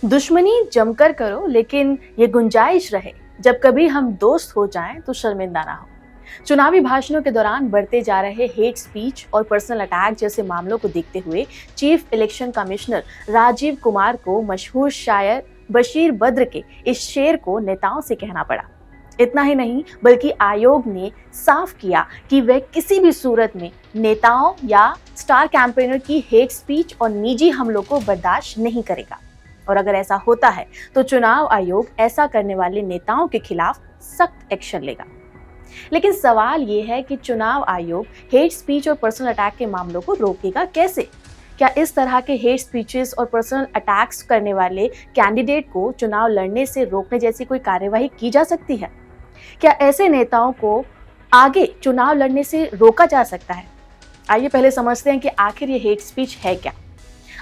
दुश्मनी जमकर करो, लेकिन ये गुंजाइश रहे जब कभी हम दोस्त हो जाएं तो शर्मिंदा ना हो। चुनावी भाषणों के दौरान बढ़ते जा रहे हेट स्पीच और पर्सनल अटैक जैसे मामलों को देखते हुए chief election commissioner Rajiv Kumar को मशहूर शायर बशीर बद्र के इस शेर को नेताओं से कहना पड़ा। इतना ही नहीं, बल्कि आयोग ने साफ किया कि वह किसी भी सूरत में नेताओं या स्टार कैंपेनर की हेट स्पीच और निजी हमलों को बर्दाश्त नहीं करेगा, और अगर ऐसा होता है तो चुनाव आयोग ऐसा करने वाले नेताओं के खिलाफ सख्त एक्शन लेगा। लेकिन सवाल ये है कि चुनाव आयोग हेट स्पीच और पर्सनल अटैक के मामलों को रोकेगा कैसे? क्या इस तरह के हेट स्पीचेस और पर्सनल अटैक्स करने वाले कैंडिडेट को चुनाव लड़ने से रोकने जैसी कोई कार्यवाही की जा सकती है? क्या ऐसे नेताओं को आगे चुनाव लड़ने से रोका जा सकता है? आइए पहले समझते हैं कि आखिर ये हेट स्पीच है क्या।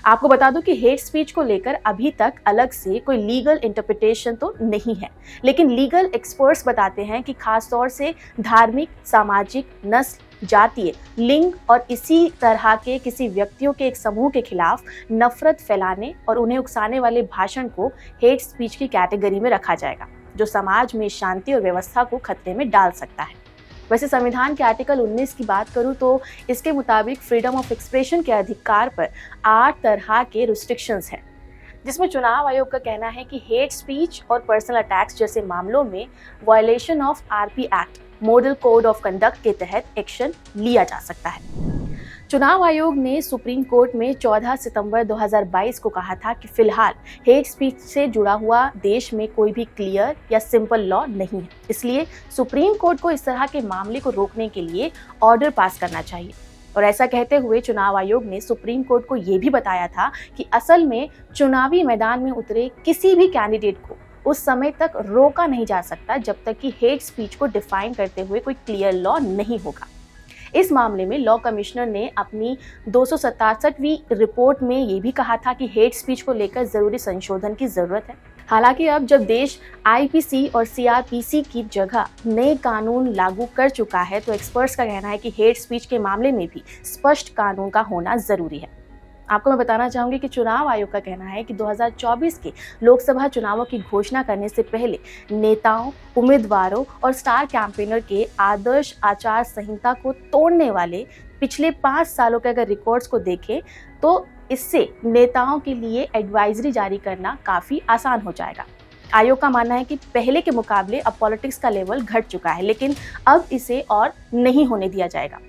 आपको बता दूं कि हेट स्पीच को लेकर अभी तक अलग से कोई लीगल इंटरप्रिटेशन तो नहीं है, लेकिन लीगल एक्सपर्ट्स बताते हैं कि खास तौर से धार्मिक, सामाजिक, नस्ल, जातीय, लिंग और इसी तरह के किसी व्यक्तियों के एक समूह के खिलाफ नफरत फैलाने और उन्हें उकसाने वाले भाषण को हेट स्पीच की कैटेगरी में रखा जाएगा, जो समाज में शांति और व्यवस्था को खतरे में डाल सकता है। वैसे संविधान के आर्टिकल 19 की बात करूं तो इसके मुताबिक फ्रीडम ऑफ एक्सप्रेशन के अधिकार पर 8 तरह के रिस्ट्रिक्शंस हैं, जिसमें चुनाव आयोग का कहना है कि हेट स्पीच और पर्सनल अटैक्स जैसे मामलों में violation of RP act, model code of conduct के तहत एक्शन लिया जा सकता है। चुनाव आयोग ने सुप्रीम कोर्ट में 14 सितंबर 2022 को कहा था कि फिलहाल हेट स्पीच से जुड़ा हुआ देश में कोई भी क्लियर या सिंपल लॉ नहीं है, इसलिए सुप्रीम कोर्ट को इस तरह के मामले को रोकने के लिए ऑर्डर पास करना चाहिए। और ऐसा कहते हुए चुनाव आयोग ने सुप्रीम कोर्ट को ये भी बताया था कि असल में चुनावी मैदान में उतरे किसी भी कैंडिडेट को उस समय तक रोका नहीं जा सकता जब तक कि हेट स्पीच को डिफाइन करते हुए कोई क्लियर लॉ नहीं होगा। इस मामले में लॉ कमिश्नर ने अपनी 267वीं रिपोर्ट में ये भी कहा था कि हेट स्पीच को लेकर जरूरी संशोधन की जरूरत है। हालांकि अब जब देश आईपीसी और सीआरपीसी की जगह नए कानून लागू कर चुका है, तो एक्सपर्ट्स का कहना है कि हेट स्पीच के मामले में भी स्पष्ट कानून का होना जरूरी है। आपको मैं बताना चाहूंगी कि चुनाव आयोग का कहना है कि 2024 के लोकसभा चुनावों की घोषणा करने से पहले नेताओं, उम्मीदवारों और स्टार कैंपेनर के आदर्श आचार संहिता को तोड़ने वाले पिछले 5 सालों के अगर रिकॉर्ड्स को देखें तो इससे नेताओं के लिए एडवाइजरी जारी करना काफ़ी आसान हो जाएगा। आयोग का मानना है कि पहले के मुकाबले अब पॉलिटिक्स का लेवल घट चुका है, लेकिन अब इसे और नहीं होने दिया जाएगा।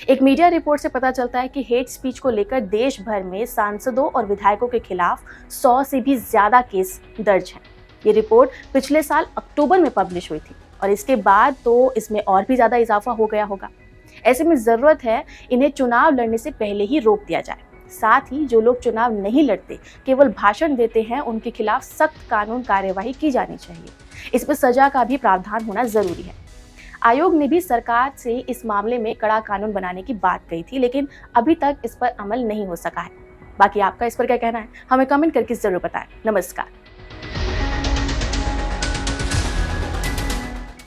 एक मीडिया रिपोर्ट से पता चलता है कि हेट स्पीच को लेकर देश भर में सांसदों और विधायकों के खिलाफ 100 से भी ज्यादा केस दर्ज हैं। ये रिपोर्ट पिछले साल अक्टूबर में पब्लिश हुई थी और इसके बाद तो इसमें और भी ज्यादा इजाफा हो गया होगा। ऐसे में जरूरत है इन्हें चुनाव लड़ने से पहले ही रोक दिया जाए। साथ ही जो लोग चुनाव नहीं लड़ते, केवल भाषण देते हैं, उनके खिलाफ सख्त कानून कार्यवाही की जानी चाहिए। इस पर सजा का भी प्रावधान होना जरूरी है। आयोग ने भी सरकार से इस मामले में कड़ा कानून बनाने की बात कही थी, लेकिन अभी तक इस पर अमल नहीं हो सका है। बाकी आपका इस पर क्या कहना है, हमें कमेंट करके जरूर बताएं। नमस्कार।